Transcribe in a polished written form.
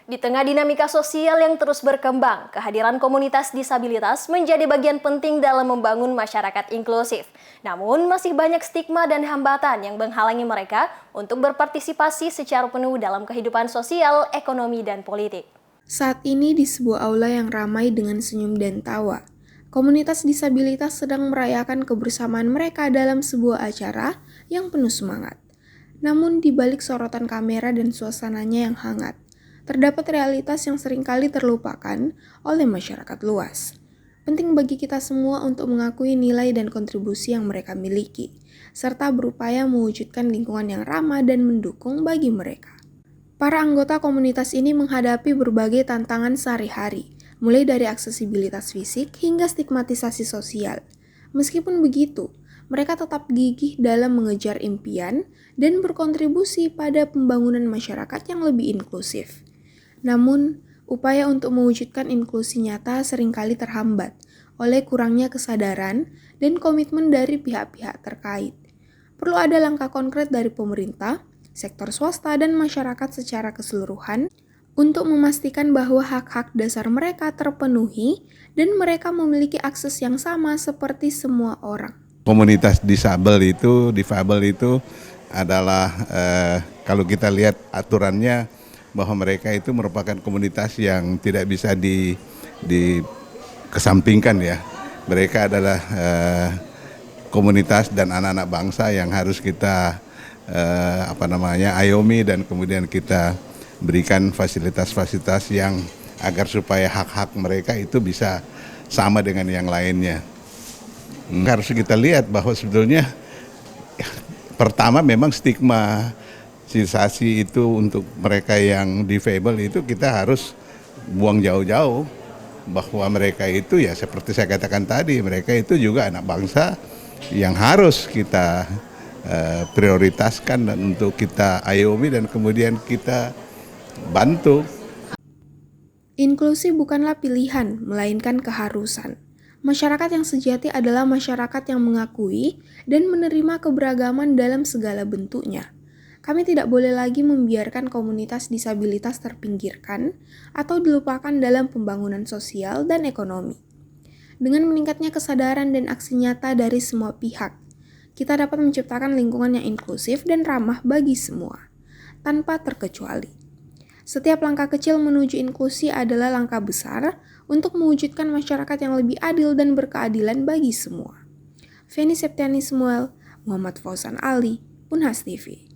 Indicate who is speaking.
Speaker 1: Di tengah dinamika sosial yang terus berkembang, kehadiran komunitas disabilitas menjadi bagian penting dalam membangun masyarakat inklusif. Namun, masih banyak stigma dan hambatan yang menghalangi mereka untuk berpartisipasi secara penuh dalam kehidupan sosial, ekonomi, dan politik.
Speaker 2: Saat ini di sebuah aula yang ramai dengan senyum dan tawa, komunitas disabilitas sedang merayakan kebersamaan mereka dalam sebuah acara yang penuh semangat. Namun di balik sorotan kamera dan suasananya yang hangat, terdapat realitas yang seringkali terlupakan oleh masyarakat luas. Penting bagi kita semua untuk mengakui nilai dan kontribusi yang mereka miliki, serta berupaya mewujudkan lingkungan yang ramah dan mendukung bagi mereka. Para anggota komunitas ini menghadapi berbagai tantangan sehari-hari, mulai dari aksesibilitas fisik hingga stigmatisasi sosial. Meskipun begitu, mereka tetap gigih dalam mengejar impian dan berkontribusi pada pembangunan masyarakat yang lebih inklusif. Namun, upaya untuk mewujudkan inklusi nyata seringkali terhambat oleh kurangnya kesadaran dan komitmen dari pihak-pihak terkait. Perlu ada langkah konkret dari pemerintah, sektor swasta, dan masyarakat secara keseluruhan untuk memastikan bahwa hak-hak dasar mereka terpenuhi dan mereka memiliki akses yang sama seperti semua orang.
Speaker 3: Komunitas difabel itu adalah kalau kita lihat aturannya bahwa mereka itu merupakan komunitas yang tidak bisa dikesampingkan ya. Mereka adalah komunitas dan anak-anak bangsa yang harus kita ayomi dan kemudian kita berikan fasilitas-fasilitas yang agar supaya hak-hak mereka itu bisa sama dengan yang lainnya. Harus kita lihat bahwa sebetulnya pertama memang stigmatisasi itu untuk mereka yang difabel itu kita harus buang jauh-jauh, bahwa mereka itu ya seperti saya katakan tadi, mereka itu juga anak bangsa yang harus kita prioritaskan dan untuk kita ayomi dan kemudian kita bantu.
Speaker 2: Inklusi bukanlah pilihan, melainkan keharusan. Masyarakat yang sejati adalah masyarakat yang mengakui dan menerima keberagaman dalam segala bentuknya. Kami tidak boleh lagi membiarkan komunitas disabilitas terpinggirkan atau dilupakan dalam pembangunan sosial dan ekonomi. Dengan meningkatnya kesadaran dan aksi nyata dari semua pihak, kita dapat menciptakan lingkungan yang inklusif dan ramah bagi semua, tanpa terkecuali. Setiap langkah kecil menuju inklusi adalah langkah besar untuk mewujudkan masyarakat yang lebih adil dan berkeadilan bagi semua. Feni Septiani Samuel, Muhammad Fauzan Ali, Unhas TV.